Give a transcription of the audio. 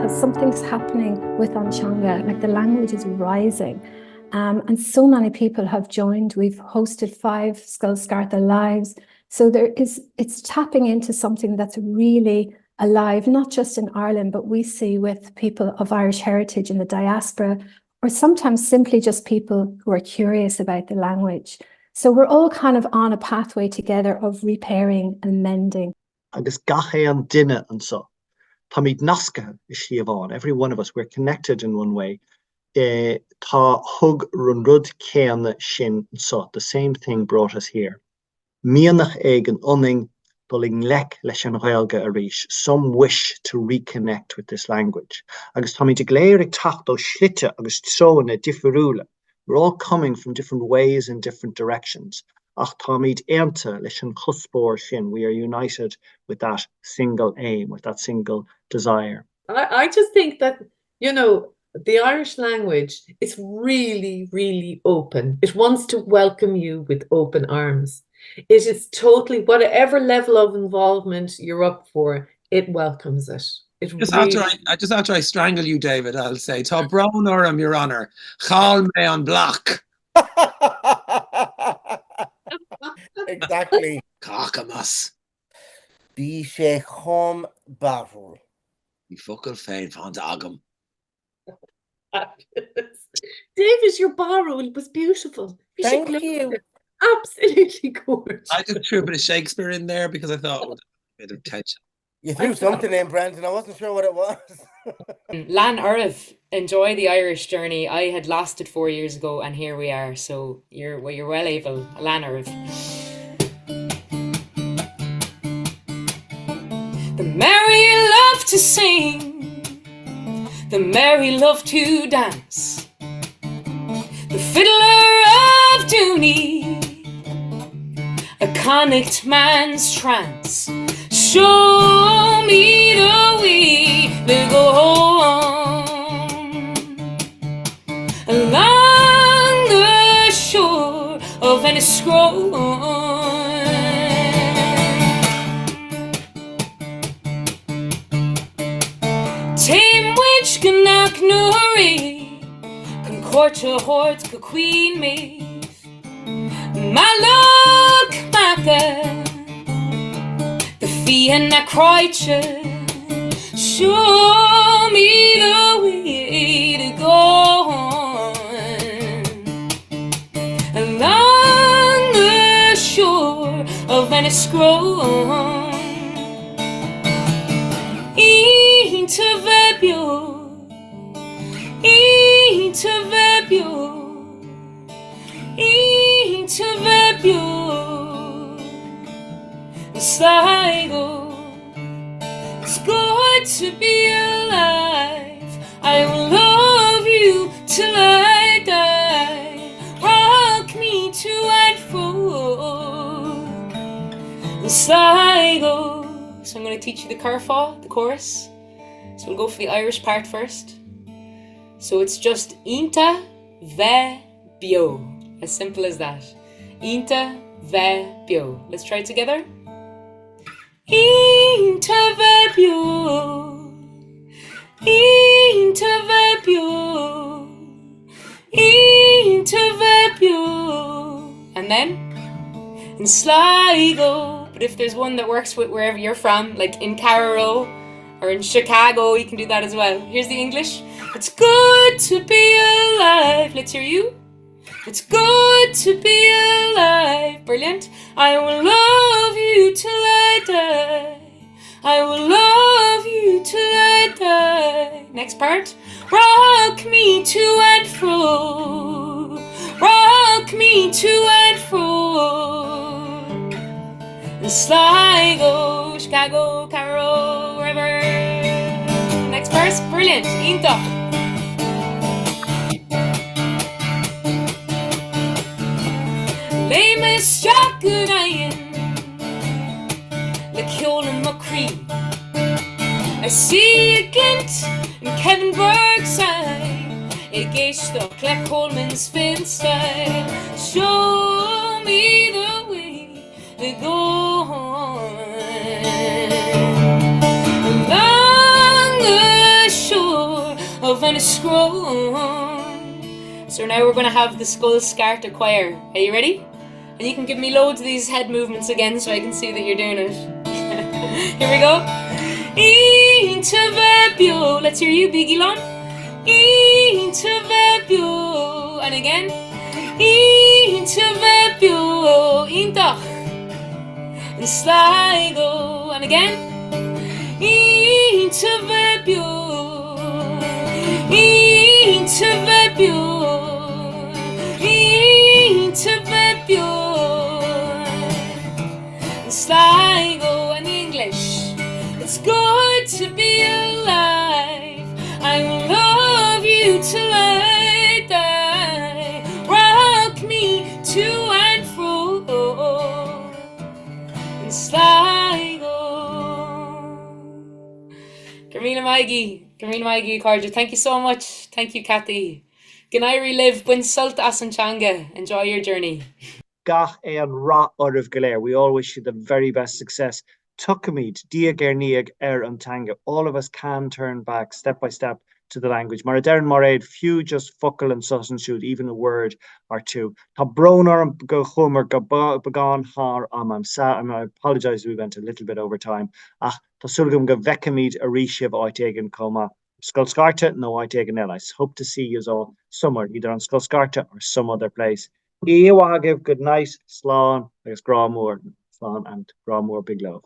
because something's happening with Anchanga, like the language is rising. And so many people have joined. We've hosted 5 Scoil Scairte lives. So it's tapping into something that's really alive, not just in Ireland, but we see with people of Irish heritage in the diaspora, or sometimes simply just people who are curious about the language. So we're all kind of on a pathway together of repairing and mending. Agus gaché an duine an so. Tá míad nascathe is siomháin. Every one of us, we're connected in one way. Tá thug run rud céanna sin an so. The same thing brought us here. Míonach ag an unning dulling lec leis an Gaeilge arís, some wish to reconnect with this language. Agus tá míad ag léir ag tacht ó slite agus tróna difriúla. We're all coming from different ways and different directions. Ach tá míad aonta leis an chuspóir sin. We are united with that single aim, with that single desire. I just think that, you know, the Irish language is really, really open. It wants to welcome you with open arms. It is totally, whatever level of involvement you're up for, it welcomes it. Just after I strangle you, David, I'll say, Tá brown orm, Your Honour, chal me on block. Exactly. Caccamas. Bí sé chum barúil. You fucking féin fan agam. David, your barrow was beautiful. Thank you. Absolutely gorgeous. I just threw a bit of Shakespeare in there because I thought it would have a bit of tension. You threw something in, Brendan. I wasn't sure what it was. Lan Urv, enjoy the Irish journey. I had lost it 4 years ago, and here we are. So you're well able, Lan Urv. The merry love to sing, the merry love to dance, the fiddler of Dooney, a conicked man's trance. Show me the way to go home, along the shore of Enniscrone. Tame witch Gnak Nuri, Concordia Hort Queen Maeve, Maluk Maka, the Fianna Croiche. Show me the way to go along the shore of Enniscrone. Intervebio, Sligo. It's good to be alive. I will love you till I die. Rock me to and fro. Sligo. So I'm going to teach you the Curfa, the chorus. So we'll go for the Irish part first. So it's just Inta ve bio. As simple as that. Inta ve bio. Let's try it together. Inta ve bio. Inta ve bio. Inta ve bio. And then in Sligo. But if there's one that works with wherever you're from, like in Carrow or in Chicago, you can do that as well. Here's the English. It's good to be alive. Let's hear you. It's good to be alive. Brilliant. I will love you till I die. I will love you till I die. Next part. Rock me to and fro. Rock me to and fro. Sligo, Chicago, Carrow, wherever. Next verse, brilliant. Inta. Lamus Jackanayan, the ceol and McCree. I see a Gint in Kevinburg side, a Gaeilge Clec Coleman's fin style. Show me the way to go. Along the shore love and a scroll. So now we're going to have the Scoil Scairte choir. Are you ready? And you can give me loads of these head movements again so I can see that you're doing it. Here we go. Intervebio. Let's hear you, Biggie Lon. Intervebio. And again. Intervebio. Intach. And sligo. And again. Intervebio. Intervebio. Intervebio. And sligo. And English. It's good to be alive. I will love you till I die. Rock me to and fro. And sligo. Carmina Maigi, Carja. Thank you so much. Thank you, Kathy. Can I relive buaicphointí Asanchanga? Enjoy your journey. Gach an ra orv galer. We all wish you the very best success. Tuckamid, dia gerniag antanga. All of us can turn back step by step to the language. Maradern Moraid, few just fuckle and susan shoot, even a word or two. Ta broner go hummer go bagan har amam sa. And I apologize, we went a little bit over time. Ta sulgum go vekamid arishiv oitegan coma. Scoil Scairte, no oitegan ellis. Hope to see you all somewhere, either on Scoil Scairte or some other place. Good night, Slán, agus Grámór, Slán and Grámór, big love.